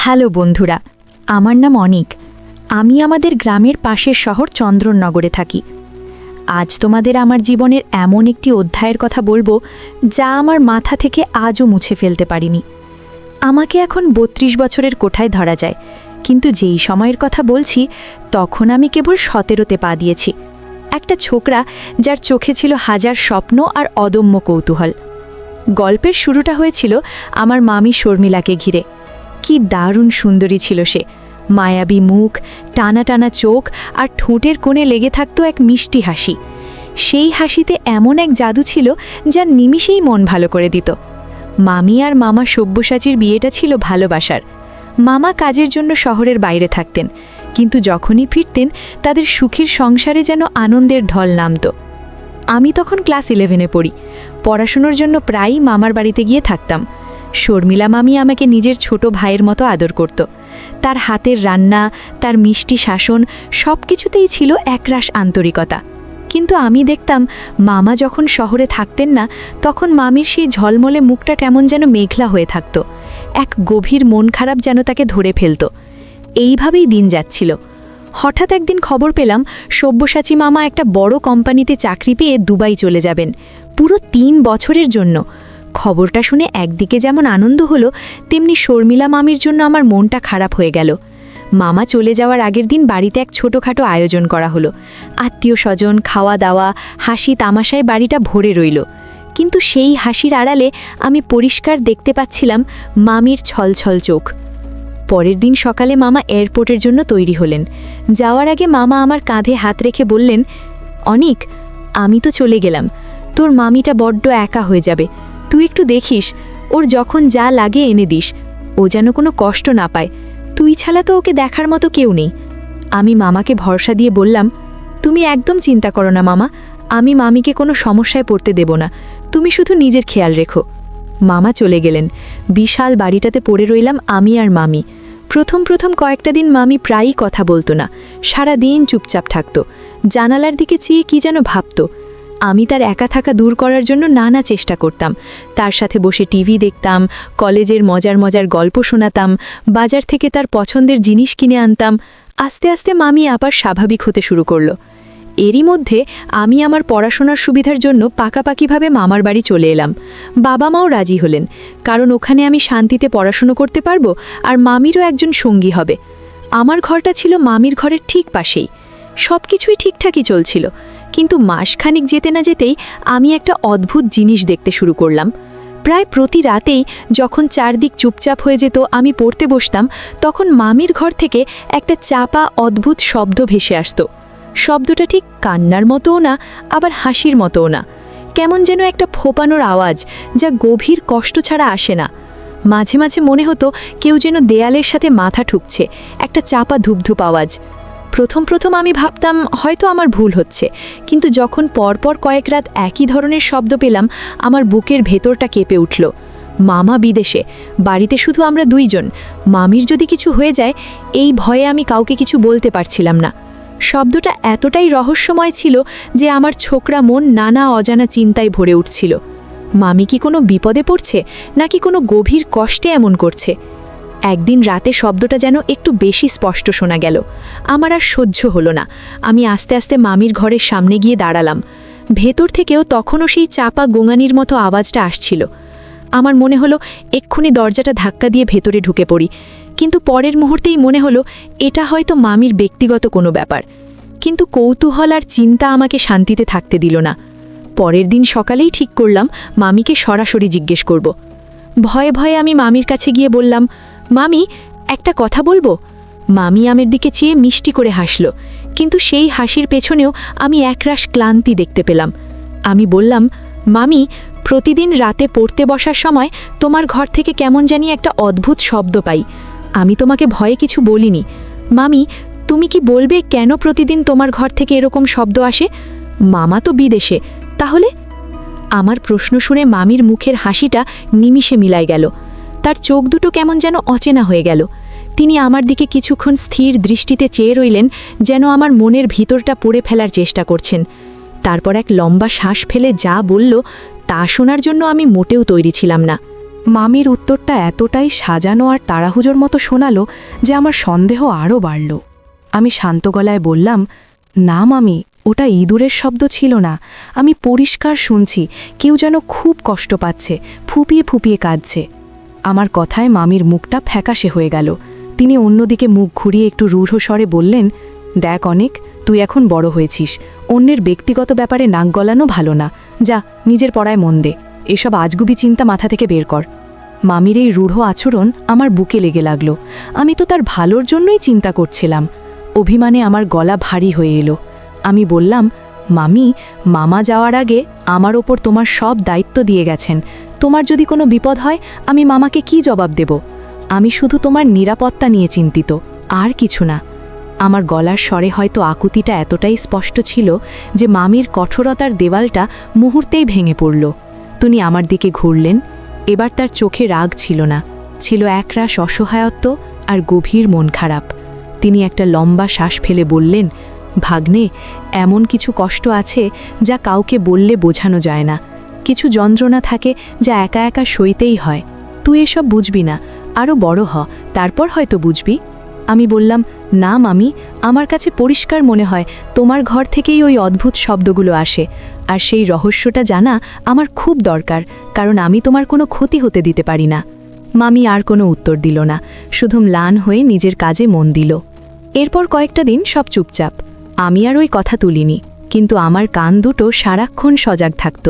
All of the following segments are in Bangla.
হ্যালো বন্ধুরা, আমার নাম অনিক। আমি আমাদের গ্রামের পাশের শহর চন্দননগরে থাকি। আজ তোমাদের আমার জীবনের এমন একটি অধ্যায়ের কথা বলবো যা আমার মাথা থেকে আজও মুছে ফেলতে পারিনি। আমাকে এখন ৩২ বছরের কোঠায় ধরা যায়, কিন্তু যেই সময়ের কথা বলছি তখন আমি কেবল ১৭তে পা দিয়েছি। একটা ছোকরা যার চোখে ছিল হাজার স্বপ্ন আর অদম্য কৌতূহল। গল্পের শুরুটা হয়েছিল আমার মামি শর্মিলাকে ঘিরে। কি দারুণ সুন্দরী ছিল সে! মায়াবী মুখ, টানা টানা চোখ আর ঠোঁটের কোণে লেগে থাকতো এক মিষ্টি হাসি। সেই হাসিতে এমন এক জাদু ছিল যা নিমিষেই মন ভালো করে দিত। মামি আর মামা সব্যসাচীর বিয়েটা ছিল ভালোবাসার। মামা কাজের জন্য শহরের বাইরে থাকতেন, কিন্তু যখনই ফিরতেন তাদের সুখের সংসারে যেন আনন্দের ঢল নামত। আমি তখন ক্লাস 11-এ পড়ি। পড়াশুনোর জন্য প্রায়ই মামার বাড়িতে গিয়ে থাকতাম। শর্মিলা মামি আমাকে নিজের ছোট ভাইয়ের মতো আদর করত। তার হাতের রান্না, তার মিষ্টি শাসন, সব কিছুতেই ছিল একরাশ আন্তরিকতা। কিন্তু আমি দেখতাম মামা যখন শহরে থাকতেন না, তখন মামির সেই ঝলমলে মুখটা কেমন যেন মেঘলা হয়ে থাকত। এক গভীর মন খারাপ যেন তাকে ধরে ফেলত। এইভাবেই দিন যাচ্ছিল। হঠাৎ একদিন খবর পেলাম সব্যসাচী মামা একটা বড় কোম্পানিতে চাকরি পেয়ে দুবাই চলে যাবেন, পুরো 3 বছরের জন্য। খবরটা শুনে একদিকে যেমন আনন্দ হলো, তেমনি শর্মিলা মামির জন্য আমার মনটা খারাপ হয়ে গেল। মামা চলে যাওয়ার আগের দিন বাড়িতে এক ছোটোখাটো আয়োজন করা হলো। আত্মীয় স্বজন, খাওয়া দাওয়া, হাসি তামাশায় বাড়িটা ভরে রইল। কিন্তু সেই হাসির আড়ালে আমি পরিষ্কার দেখতে পাচ্ছিলাম মামির ছলছল চোখ। পরের দিন সকালে মামা এয়ারপোর্টের জন্য তৈরি হলেন। যাওয়ার আগে মামা আমার কাঁধে হাত রেখে বললেন, অনিক, আমি তো চলে গেলাম, তোর মামিটা বড্ড একা হয়ে যাবে। তুই একটু দেখিস, ওর যখন যা লাগে এনে দিস, ও যেন কোনো কষ্ট না পায়। তুই ছাড়া তো ওকে দেখার মতো কেউ নেই। আমি মামাকে ভরসা দিয়ে বললাম, তুমি একদম চিন্তা করো না মামা, আমি মামিকে কোনো সমস্যায় পড়তে দেব না। তুমি শুধু নিজের খেয়াল রেখো। মামা চলে গেলেন। বিশাল বাড়িটাতে পড়ে রইলাম আমি আর মামি। প্রথম কয়েকটা দিন মামি প্রায়ই কথা বলতো না, সারা দিন চুপচাপ থাকত। জানালার দিকে চেয়ে কি যেন ভাবত। আমি তার একা থাকা দূর করার জন্য নানা চেষ্টা করতাম। তার সাথে বসে টিভি দেখতাম, কলেজের মজার গল্প শোনাতাম, বাজার থেকে তার পছন্দের জিনিস কিনে আনতাম। আস্তে আস্তে মামি আবার স্বাভাবিক হতে শুরু করলো। এরই মধ্যে আমি আমার পড়াশোনার সুবিধার জন্য পাকাপাকিভাবে মামার বাড়ি চলে এলাম। বাবা মাও রাজি হলেন, কারণ ওখানে আমি শান্তিতে পড়াশুনো করতে পারবো আর মামিরও একজন সঙ্গী হবে। আমার ঘরটা ছিল মামির ঘরের ঠিক পাশেই। সব কিছুই ঠিকঠাকই চলছিল, কিন্তু মাসখানিক যেতে না যেতেই আমি একটা অদ্ভুত জিনিস দেখতে শুরু করলাম। প্রায় প্রতি রাতেই যখন চারদিক চুপচাপ হয়ে যেত, আমি পড়তে বসতাম, তখন মামির ঘর থেকে একটা চাপা অদ্ভুত শব্দ ভেসে আসতো। শব্দটা ঠিক কান্নার মতোও না, আবার হাসির মতোও না। কেমন যেন একটা ফোপানোর আওয়াজ, যা গভীর কষ্ট ছাড়া আসে না। মাঝে মাঝে মনে হতো কেউ যেন দেয়ালের সাথে মাথা ঠুকছে, একটা চাপা ধুপধুপ আওয়াজ। প্রথম আমি ভাবতাম হয়তো আমার ভুল হচ্ছে, কিন্তু যখন পরপর কয়েক রাত একই ধরনের শব্দ পেলাম, আমার বুকের ভেতরটা কেঁপে উঠল। মামা বিদেশে, বাড়িতে শুধু আমরা 2 জন। মামির যদি কিছু হয়ে যায়, এই ভয়ে আমি কাউকে কিছু বলতে পারছিলাম না। শব্দটা এতটাই রহস্যময় ছিল যে আমার ছোকরা মন নানা অজানা চিন্তায় ভরে উঠছিল। মামি কি কোনো বিপদে পড়ছে, নাকি কোনো গভীর কষ্টে এমন করছে? একদিন রাতে শব্দটা যেন একটু বেশি স্পষ্ট শোনা গেল। আমার আর সহ্য হলো না। আমি আস্তে আস্তে মামির ঘরের সামনে গিয়ে দাঁড়ালাম। ভেতর থেকেও তখনও সেই চাপা গোঙানির মতো আওয়াজটা আসছিল। আমার মনে হলো এক্ষুনি দরজাটা ধাক্কা দিয়ে ভেতরে ঢুকে পড়ি, কিন্তু পরের মুহূর্তেই মনে হলো এটা হয়তো মামির ব্যক্তিগত কোনো ব্যাপার। কিন্তু কৌতূহল আর চিন্তা আমাকে শান্তিতে থাকতে দিল না। পরের দিন সকালেই ঠিক করলাম মামিকে সরাসরি জিজ্ঞেস করব। ভয়ে ভয়ে আমি মামির কাছে গিয়ে বললাম, মামি, একটা কথা বলবো? মামি আমার দিকে চেয়ে মিষ্টি করে হাসল, কিন্তু সেই হাসির পেছনেও আমি একরাশ ক্লান্তি দেখতে পেলাম। আমি বললাম, মামি, প্রতিদিন রাতে পড়তে বসার সময় তোমার ঘর থেকে কেমন জানি একটা অদ্ভুত শব্দ পাই। আমি তোমাকে ভয়ে কিছু বলিনি। মামি, তুমি কি বলবে কেন প্রতিদিন তোমার ঘর থেকে এরকম শব্দ আসে? মামা তো বিদেশে, তাহলে? আমার প্রশ্ন শুনে মামির মুখের হাসিটা নিমিষে মিলাই গেল। তার চোখ দুটো কেমন যেন অচেনা হয়ে গেল। তিনি আমার দিকে কিছুক্ষণ স্থির দৃষ্টিতে চেয়ে রইলেন, যেন আমার মনের ভিতরটা পড়ে ফেলার চেষ্টা করছেন। তারপর এক লম্বা শ্বাস ফেলে যা বলল তা শোনার জন্য আমি মোটেও তৈরি ছিলাম না। মামির উত্তরটা এতটাই সাজানো আর তাড়াহুজোর মতো শোনালো যে আমার সন্দেহ আরও বাড়ল। আমি শান্ত গলায় বললাম, না মামি, ওটা ইঁদুরের শব্দ ছিল না। আমি পরিষ্কার শুনছি কেউ যেন খুব কষ্ট পাচ্ছে, ফুপিয়ে ফুপিয়ে কাঁদছে। আমার কথায় মামির মুখটা ফ্যাকাশে হয়ে গেল। তিনি অন্যদিকে মুখ ঘুরিয়ে একটু রূঢ় স্বরে বললেন, দেখ অনেক, তুই এখন বড় হয়েছিস, অন্যের ব্যক্তিগত ব্যাপারে নাক গলানো ভালো না। যা, নিজের পড়ায় মন দে, এসব আজগুবি চিন্তা মাথা থেকে বের কর। মামির এই রূঢ় আচরণ আমার বুকে লেগে লাগল। আমি তো তার ভালোর জন্যই চিন্তা করছিলাম। অভিমানে আমার গলা ভারী হয়ে এলো। আমি বললাম, মামি, মামা যাওয়ার আগে আমার ওপর তোমার সব দায়িত্ব দিয়ে গেছেন। তোমার যদি কোনো বিপদ হয়, আমি মামাকে কি জবাব দেব? আমি শুধু তোমার নিরাপত্তা নিয়ে চিন্তিত, আর কিছু না। আমার গলার স্বরে হয়তো আকুতিটা এতটাই স্পষ্ট ছিল যে মামির কঠোরতার দেওয়ালটা মুহূর্তেই ভেঙে পড়ল। তিনি আমার দিকে ঘুরলেন। এবার তার চোখে রাগ ছিল না, ছিল একরাশ অসহায়ত্ব আর গভীর মন খারাপ। তিনি একটা লম্বা শ্বাস ফেলে বললেন, ভাগ্নে, এমন কিছু কষ্ট আছে যা কাউকে বললে বোঝানো যায় না। কিছু যন্ত্রণা থাকে যা একা একা সইতেই হয়। তুই এসব বুঝবি না, আরও বড় হ, তারপর হয়তো বুঝবি। আমি বললাম, না মামি, আমার কাছে পরিষ্কার মনে হয় তোমার ঘর থেকেই ওই অদ্ভুত শব্দগুলো আসে, আর সেই রহস্যটা জানা আমার খুব দরকার, কারণ আমি তোমার কোনো ক্ষতি হতে দিতে পারি না। মামি আর কোনো উত্তর দিল না, শুধু ম্লান হয়ে নিজের কাজে মন দিল। এরপর কয়েকটা দিন সব চুপচাপ। আমি আর ওই কথা তুলিনি, কিন্তু আমার কান দুটো সারাক্ষণ সজাগ থাকত।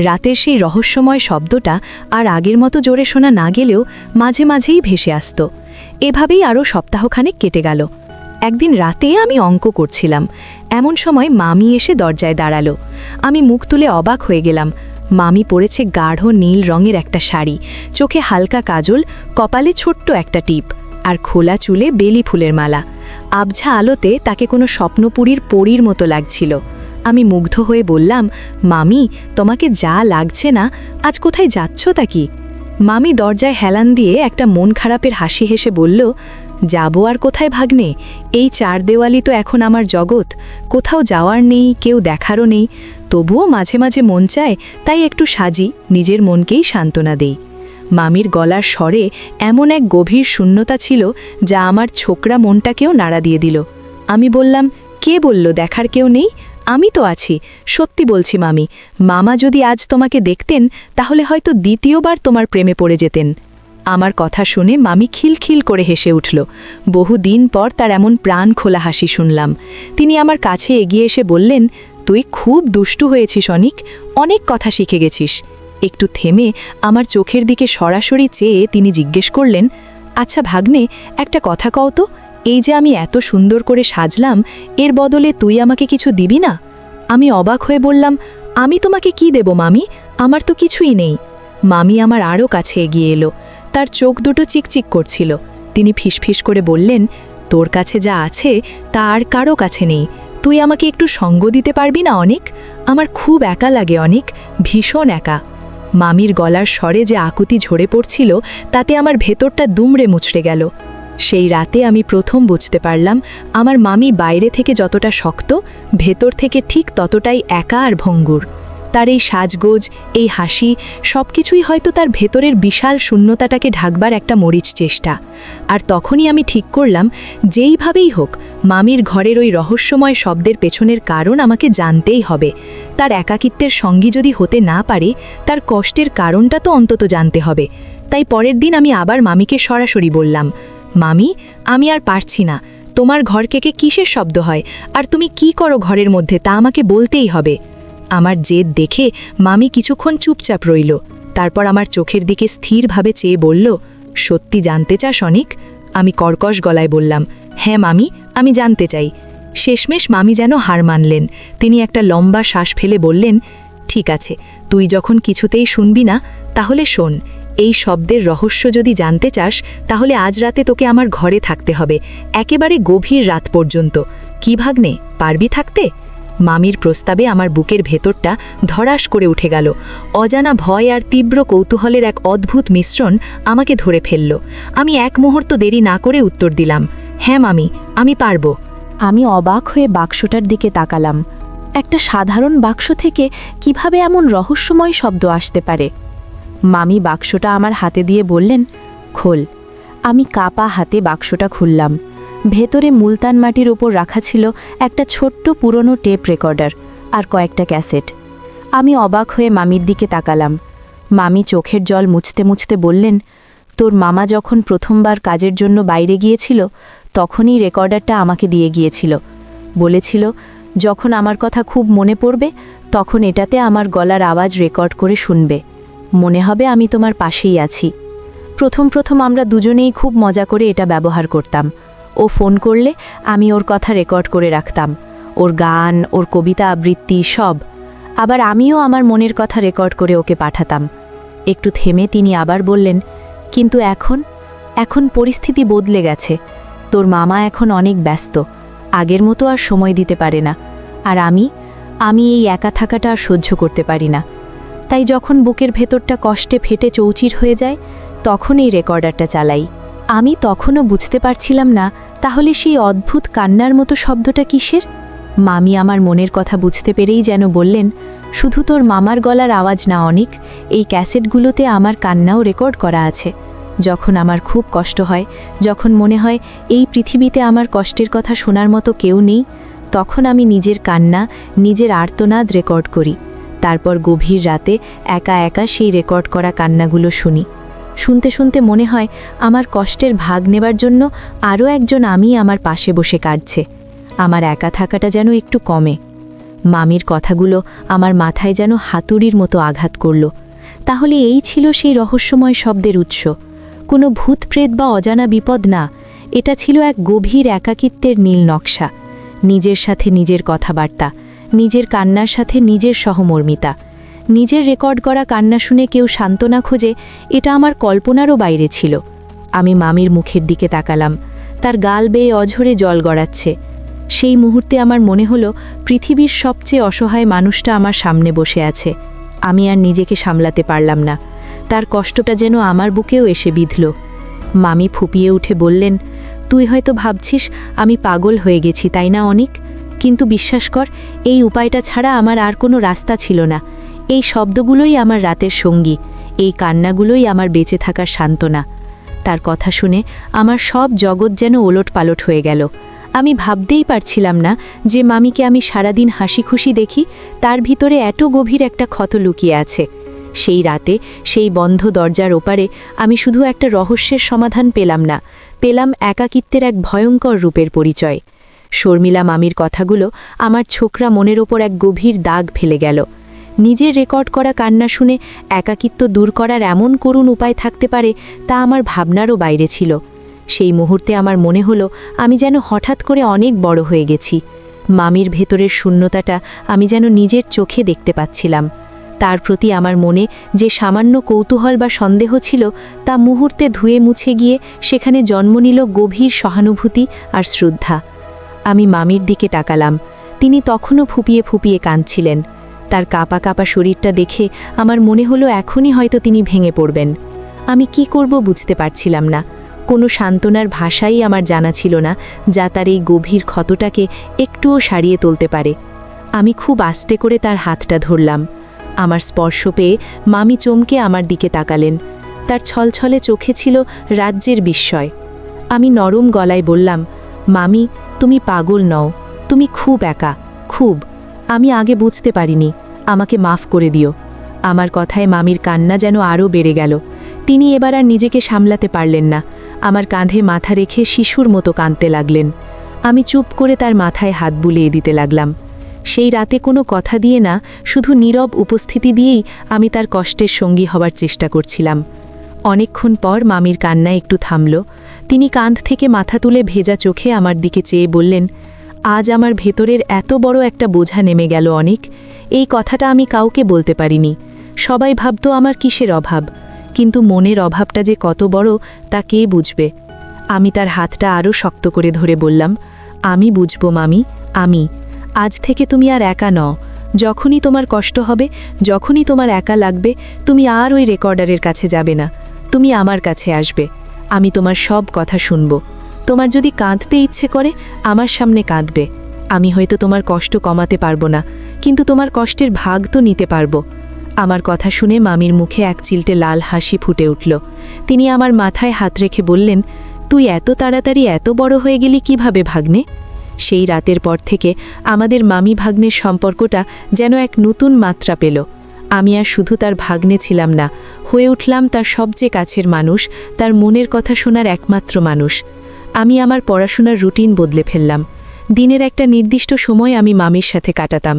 রাতের সেই রহস্যময় শব্দটা আর আগের মতো জোরে শোনা না গেলেও মাঝে মাঝেই ভেসে আসত। এভাবেই আরও সপ্তাহখানেক কেটে গেল। একদিন রাতে আমি অঙ্ক করছিলাম, এমন সময় মামি এসে দরজায় দাঁড়ালো। আমি মুখ তুলে অবাক হয়ে গেলাম। মামি পরেছে গাঢ় নীল রঙের একটা শাড়ি, চোখে হালকা কাজল, কপালে ছোট্ট একটা টিপ, আর খোলা চুলে বেলি ফুলের মালা। আবঝা আলোতে তাকে কোনো স্বপ্নপুরীর পরীর মতো লাগছিল। আমি মুগ্ধ হয়ে বললাম, মামি, তোমাকে যা লাগছে না, আজ কোথায় যাচ্ছ তা কি? মামি দরজায় হেলান দিয়ে একটা মন খারাপের হাসি হেসে বলল, যাব আর কোথায় ভাগ্নে, এই চার দেওয়ালি তো এখন আমার জগৎ। কোথাও যাওয়ার নেই, কেউ দেখারও নেই, তবুও মাঝে মাঝে মন চায়, তাই একটু সাজি, নিজের মনকেই সান্ত্বনা দেই। মামির গলার স্বরে এমন এক গভীর শূন্যতা ছিল যা আমার ছোকরা মনটাকেও নাড়া দিয়ে দিল। আমি বললাম, কে বলল দেখার কেউ নেই? আমি তো আছি, সত্যি বলছি মামি। মামা যদি আজ তোমাকে দেখতেন, তাহলে হয়তো দ্বিতীয়বার তোমার প্রেমে পড়ে যেতেন। আমার কথা শুনে মামি খিলখিল করে হেসে উঠল। বহুদিন পর তার এমন প্রাণ খোলা হাসি শুনলাম। তিনি আমার কাছে এগিয়ে এসে বললেন, তুই খুব দুষ্টু হয়েছিস অনিক, অনেক কথা শিখে গেছিস। একটু থেমে আমার চোখের দিকে সরাসরি চেয়ে তিনি জিজ্ঞেস করলেন, আচ্ছা ভাগ্নে, একটা কথা কও তো, এই যে আমি এত সুন্দর করে সাজলাম, এর বদলে তুই আমাকে কিছু দিবি না? আমি অবাক হয়ে বললাম, আমি তোমাকে কি দেব মামি, আমার তো কিছুই নেই। মামি আমার আরও কাছে এগিয়ে এলো। তার চোখ দুটো চিকচিক করছিল। তিনি ফিসফিস করে বললেন, তোর কাছে যা আছে তা আর কারো কাছে নেই। তুই আমাকে একটু সঙ্গ দিতে পারবি না অনেক? আমার খুব একা লাগে অনেক, ভীষণ একা। মামির গলার স্বরে যে আকুতি ঝরে পড়ছিল, তাতে আমার ভেতরটা দুমড়ে মুচড়ে গেল। সেই রাতে আমি প্রথম বুঝতে পারলাম, আমার মামি বাইরে থেকে যতটা শক্ত, ভেতর থেকে ঠিক ততটাই একা আর ভঙ্গুর। তার এই সাজগোজ, এই হাসি, সব কিছুই হয়তো তার ভেতরের বিশাল শূন্যতাটাকে ঢাকবার একটা মরিচ চেষ্টা। আর তখনই আমি ঠিক করলাম, যেইভাবেই হোক মামির ঘরের ওই রহস্যময় শব্দের পেছনের কারণ আমাকে জানতেই হবে। তার একাকিত্বের সঙ্গী যদি হতে না পারে, তার কষ্টের কারণটা তো অন্তত জানতে হবে। তাই পরের দিন আমি আবার মামিকে সরাসরি বললাম, মামি, আমি আর পারছি না। তোমার ঘর থেকে কিসের শব্দ হয়, আর তুমি কি করো ঘরের মধ্যে, তা আমাকে বলতেই হবে। আমার জেদ দেখে মামি কিছুক্ষণ চুপচাপ রইল। তারপর আমার চোখের দিকে স্থিরভাবে চেয়ে বলল, সত্যি জানতে চাস অনিক? আমি কর্কশ গলায় বললাম, হ্যাঁ মামি, আমি জানতে চাই। শেষমেশ মামি যেন হার মানলেন। তিনি একটা লম্বা শ্বাস ফেলে বললেন, ঠিক আছে, তুই যখন কিছুতেই শুনবি না, তাহলে শোন। এই শব্দের রহস্য যদি জানতে চাস, তাহলে আজ রাতে তোকে আমার ঘরে থাকতে হবে, একেবারে গভীর রাত পর্যন্ত। কি ভাগ্নে, পারবি থাকতে? মামির প্রস্তাবে আমার বুকের ভেতরটা ধড়াস করে উঠে গেল। অজানা ভয় আর তীব্র কৌতূহলের এক অদ্ভুত মিশ্রণ আমাকে ধরে ফেলল। আমি এক মুহূর্ত দেরি না করে উত্তর দিলাম, হ্যাঁ মামি, আমি পারব। আমি অবাক হয়ে বাক্সটার দিকে তাকালাম। একটা সাধারণ বাক্স থেকে কিভাবে এমন রহস্যময় শব্দ আসতে পারে? মামি বাক্সটা আমার হাতে দিয়ে বললেন, খোল। আমি কাপা হাতে বাক্সটা খুললাম। ভেতরে মুলতান মাটির ওপর রাখা ছিল একটা ছোট্ট পুরনো টেপ রেকর্ডার আর কয়েকটা ক্যাসেট। আমি অবাক হয়ে মামির দিকে তাকালাম। মামি চোখের জল মুছতে মুছতে বললেন, তোর মামা যখন প্রথমবার কাজের জন্য বাইরে গিয়েছিল তখনই রেকর্ডারটা আমাকে দিয়ে গিয়েছিল। বলেছিল, যখন আমার কথা খুব মনে পড়বে তখন এটাতে আমার গলার আওয়াজ রেকর্ড করে শুনবে, মনে হবে আমি তোমার পাশেই আছি। প্রথম প্রথম আমরা দুজনেই খুব মজা করে এটা ব্যবহার করতাম। ও ফোন করলে আমি ওর কথা রেকর্ড করে রাখতাম, ওর গান, ওর কবিতা আবৃত্তি সব। আবার আমিও আমার মনের কথা রেকর্ড করে ওকে পাঠাতাম। একটু থেমে তিনি আবার বললেন, কিন্তু এখন পরিস্থিতি বদলে গেছে। তোর মামা এখন অনেক ব্যস্ত, আগের মতো আর সময় দিতে পারে না। আর আমি এই একা থাকাটা আর সহ্য করতে পারি না। তাই যখন বুকের ভেতরটা কষ্টে ফেটে চৌচির হয়ে যায় তখন এই রেকর্ডারটা চালাই। আমি তখনও বুঝতে পারছিলাম না তাহলে সেই অদ্ভুত কান্নার মতো শব্দটা কিসের। মামি আমার মনের কথা বুঝতে পেরেই যেন বললেন, শুধু তোর মামার গলার আওয়াজ না অনিক, এই ক্যাসেটগুলোতে আমার কান্নাও রেকর্ড করা আছে। যখন আমার খুব কষ্ট হয়, যখন মনে হয় এই পৃথিবীতে আমার কষ্টের কথা শোনার মতো কেউ নেই, তখন আমি নিজের কান্না, নিজের আর্তনাদ রেকর্ড করি। তারপর গভীর রাতে একা একা সেই রেকর্ড করা কান্নাগুলো শুনি। শুনতে শুনতে মনে হয় আমার কষ্টের ভাগ নেবার জন্য আরও একজন আমি আমার পাশে বসে কাঁদছে। আমার একা থাকাটা যেন একটু কমে। মামির কথাগুলো আমার মাথায় যেন হাতুড়ির মতো আঘাত করল। তাহলে এই ছিল সেই রহস্যময় শব্দের উৎস। কোনো ভূতপ্রেত বা অজানা বিপদ না, এটা ছিল এক গভীর একাকিত্বের নীল নকশা। নিজের সাথে নিজের কথাবার্তা, নিজের কান্নার সাথে নিজের সহমর্মিতা। নিজের রেকর্ড করা কান্না শুনে কেউ সান্ত্বনা খোঁজে, এটা আমার কল্পনারও বাইরে ছিল। আমি মামির মুখের দিকে তাকালাম। তার গাল বেয়ে অঝরে জল গড়াচ্ছে। সেই মুহূর্তে আমার মনে হলো পৃথিবীর সবচেয়ে অসহায় মানুষটা আমার সামনে বসে আছে। আমি আর নিজেকে সামলাতে পারলাম না। তার কষ্টটা যেন আমার বুকেও এসে বিঁধল। মামি ফুপিয়ে উঠে বললেন, তুই হয়তো ভাবছিস আমি পাগল হয়ে গেছি, তাই না অনিক? কিন্তু বিশ্বাস কর, এই উপায়টা ছাড়া আমার আর কোনো রাস্তা ছিল না। এই শব্দগুলোই আমার রাতের সঙ্গী, এই কান্নাগুলোই আমার বেঁচে থাকার সান্ত্বনা। তার কথা শুনে আমার সব জগৎ যেন ওলটপালট হয়ে গেল। আমি ভাবতেই পারছিলাম না যে মামিকে আমি সারাদিন হাসি খুশি দেখি, তার ভিতরে এত গভীর একটা ক্ষত লুকিয়ে আছে। সেই রাতে সেই বন্ধ দরজার ওপারে আমি শুধু একটা রহস্যের সমাধান পেলাম না, পেলাম একাকিত্বের এক ভয়ঙ্কর রূপের পরিচয়। শর্মিলা মামির কথাগুলো আমার ছোকরা মনের ওপর এক গভীর দাগ ফেলে গেল। নিজের রেকর্ড করা কান্না শুনে একাকিত্ব দূর করার এমন করুণ উপায় থাকতে পারে তা আমার ভাবনারও বাইরে ছিল। সেই মুহূর্তে আমার মনে হলো আমি যেন হঠাৎ করে অনেক বড় হয়ে গেছি। মামির ভেতরের শূন্যতাটা আমি যেন নিজের চোখে দেখতে পাচ্ছিলাম। তার প্রতি আমার মনে যে সামান্য কৌতূহল বা সন্দেহ ছিল তা মুহূর্তে ধুয়ে মুছে গিয়ে সেখানে জন্ম নিল গভীর সহানুভূতি আর শ্রদ্ধা। আমি মামির দিকে তাকালাম। তিনি তখনও ফুপিয়ে ফুপিয়ে কাঁদছিলেন। তার কাঁপা কাঁপা শরীরটা দেখে আমার মনে হলো এখনই হয়তো তিনি ভেঙে পড়বেন। আমি কি করব বুঝতে পারছিলাম না। কোনো সান্ত্বনার ভাষাই আমার জানা ছিল না যা তার এই গভীর ক্ষতটাকে একটুও সারিয়ে তুলতে পারে। আমি খুব আস্তে করে তার হাতটা ধরলাম। আমার স্পর্শ পেয়ে মামি চমকে আমার দিকে তাকালেন। তার ছলছলে চোখে ছিল রাজ্যের বিস্ময়। আমি নরম গলায় বললাম, মামি, তুমি পাগল নও, তুমি খুব একা, খুব। আমি আগে বুঝতে পারিনি, আমাকে মাফ করে দিও। আমার কথায় মামির কান্না যেন আরও বেড়ে গেল। তিনি এবার আর নিজেকে সামলাতে পারলেন না। আমার কাঁধে মাথা রেখে শিশুর মতো কাঁদতে লাগলেন। আমি চুপ করে তার মাথায় হাত বুলিয়ে দিতে লাগলাম। সেই রাতে কোনো কথা দিয়ে না, শুধু নীরব উপস্থিতি দিয়েই আমি তার কষ্টের সঙ্গী হবার চেষ্টা করছিলাম। অনেকক্ষণ পর মামির কান্না একটু থামল। তিনি কাঁধ থেকে মাথা তুলে ভেজা চোখে আমার দিকে চেয়ে বললেন, আজ আমার ভেতরের এত বড় একটা বোঝা নেমে গেল অনিক। এই কথাটা আমি কাউকে বলতে পারিনি। সবাই ভাবত আমার কিসের অভাব, কিন্তু মনের অভাবটা যে কত বড় তা কে বুঝবে। আমি তার হাতটা আরও শক্ত করে ধরে বললাম, আমি বুঝব মামি, আমি। আজ থেকে তুমি আর একা নও। যখনই তোমার কষ্ট হবে, যখনই তোমার একা লাগবে, তুমি আর ওই রেকর্ডারের কাছে যাবে না, তুমি আমার কাছে আসবে। আমি তোমার সব কথা শুনব। তোমার যদি কাঁদতে ইচ্ছে করে আমার সামনে কাঁদবে। আমি হয়তো তোমার কষ্ট কমাতে পারবো না, কিন্তু তোমার কষ্টের ভাগ তো নিতে পারবো। আমার কথা শুনে মামির মুখে এক চিলটে লাল হাসি ফুটে উঠল। তিনি আমার মাথায় হাত রেখে বললেন, তুই এত তাড়াতাড়ি এত বড় হয়ে গেলি কিভাবে ভাগ্নে? সেই রাতের পর থেকে আমাদের মামি ভাগ্নের সম্পর্কটা যেন এক নতুন মাত্রা পেল। আমি আর শুধু তার ভাগ্নে ছিলাম না, হয়ে উঠলাম তার সবচেয়ে কাছের মানুষ, তার মনের কথা শোনার একমাত্র মানুষ। আমি আমার পড়াশোনার রুটিন বদলে ফেললাম। দিনের একটা নির্দিষ্ট সময় আমি মামির সাথে কাটাতাম।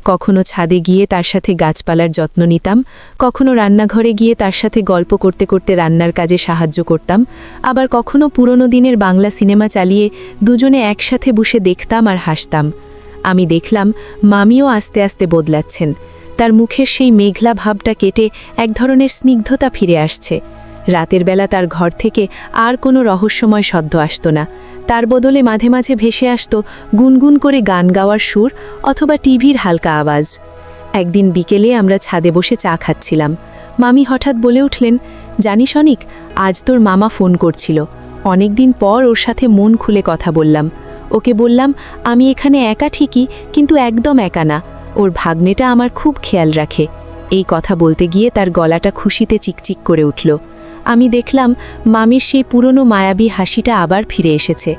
কখনো ছাদে গিয়ে তার সাথে গাছপালার যত্ন নিতাম, কখনো রান্নাঘরে গিয়ে তার সাথে গল্প করতে করতে রান্নার কাজে সাহায্য করতাম, আবার কখনো পুরনো দিনের বাংলা সিনেমা চালিয়ে দুজনে একসাথে বসে দেখতাম আর হাসতাম। আমি দেখলাম মামিও আস্তে আস্তে বদলাচ্ছেন। তার মুখের সেই মেঘলা ভাবটা কেটে এক ধরনের স্নিগ্ধতা ফিরে আসছে। রাতের বেলা তার ঘর থেকে আর কোনো রহস্যময় শব্দ আসত না। তার বদলে মাঝে মাঝে ভেসে আসত গুনগুন করে গান গাওয়ার সুর অথবা টিভির হালকা আওয়াজ। একদিন বিকেলে আমরা ছাদে বসে চা খাচ্ছিলাম। মামি হঠাৎ বলে উঠলেন, জানিস অনিক, আজ তোর মামা ফোন করছিল। অনেকদিন পর ওর সাথে মন খুলে কথা বললাম। ওকে বললাম, আমি এখানে একা ঠিকই, কিন্তু একদম একা না। ওর ভাগ্নেটা আমার খুব খেয়াল রাখে। এই কথা বলতে গিয়ে তার গলাটা খুশিতে চিকচিক করে উঠল। আমি দেখলাম মামির সেই পুরনো মায়াবী হাসিটা আবার ফিরে এসেছে।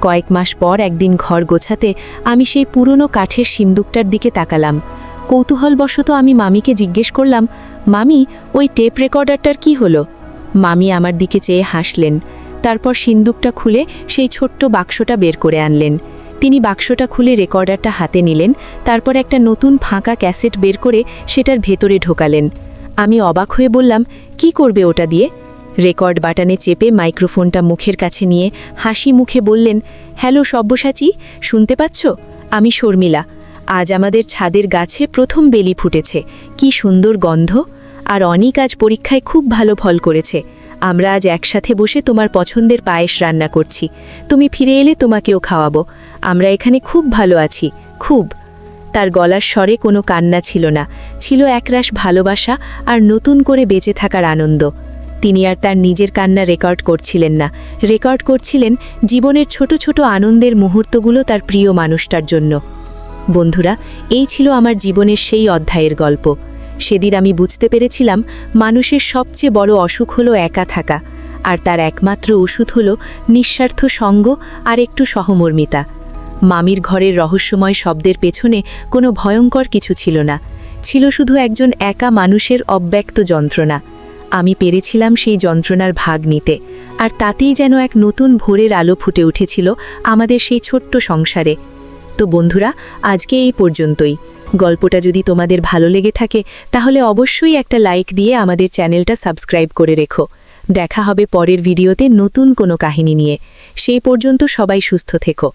কয়েক মাস পর একদিন ঘর গোছাতে আমি সেই পুরনো কাঠের সিন্দুকটার দিকে তাকালাম। কৌতূহলবশত আমি মামিকে জিজ্ঞেস করলাম, মামি, ওই টেপ রেকর্ডারটার কি হলো? মামি আমার দিকে চেয়ে হাসলেন। তারপর সিন্দুকটা খুলে সেই ছোট্ট বাক্সটা বের করে আনলেন। তিনি বাক্সটা খুলে রেকর্ডারটা হাতে নিলেন, তারপর একটা নতুন ফাঁকা ক্যাসেট বের করে সেটার ভেতরে ঢোকালেন। আমি অবাক হয়ে বললাম, কি করবে ওটা দিয়ে? রেকর্ড বাটনে চেপে মাইক্রোফোনটা মুখের কাছে নিয়ে হাসি মুখে বললেন, হ্যালো সব্যসাচী, শুনতে পাচ্ছ? আমি শর্মিলা। আজ আমাদের ছাদের গাছে প্রথম বেলি ফুটেছে। কি সুন্দর গন্ধ! আর অনিক আজ পরীক্ষায় খুব ভালো ফল করেছে। আমরা আজ একসাথে বসে তোমার পছন্দের পায়েস রান্না করছি। তুমি ফিরে এলে তোমাকেও খাওয়াবো। আমরা এখানে খুব ভালো আছি, খুব। তার গলার স্বরে কোনো কান্না ছিল না, ছিল একরাশ ভালোবাসা আর নতুন করে বেঁচে থাকার আনন্দ। তিনি আর তার নিজের কান্না রেকর্ড করছিলেন না, রেকর্ড করছিলেন জীবনের ছোট ছোট আনন্দের মুহূর্তগুলো তার প্রিয় মানুষটার জন্য। বন্ধুরা, এই ছিল আমার জীবনের সেই অধ্যায়ের গল্প। সেদিন আমি বুঝতে পেরেছিলাম মানুষের সবচেয়ে বড় অসুখ হলো একা থাকা, আর তার একমাত্র ওষুধ হলো নিঃস্বার্থ সঙ্গ আর একটু সহমর্মিতা। মামির ঘরের রহস্যময় শব্দের পেছনে কোনো ভয়ঙ্কর কিছু ছিল না, ছিল শুধু একজন একা মানুষের অব্যক্ত যন্ত্রণা। আমি পেরেছিলাম সেই যন্ত্রণার ভাগ নিতে, আর তাতেই যেন এক নতুন ভোরের আলো ফুটে উঠেছিল আমাদের সেই ছোট্ট সংসারে। তো বন্ধুরা, আজকে এই পর্যন্তই। গল্পটা যদি তোমাদের ভালো লেগে থাকে তাহলে অবশ্যই একটা লাইক দিয়ে আমাদের চ্যানেলটা সাবস্ক্রাইব করে রেখো। দেখা হবে পরের ভিডিওতে নতুন কোনো কাহিনী নিয়ে। সেই পর্যন্ত সবাই সুস্থ থেকো।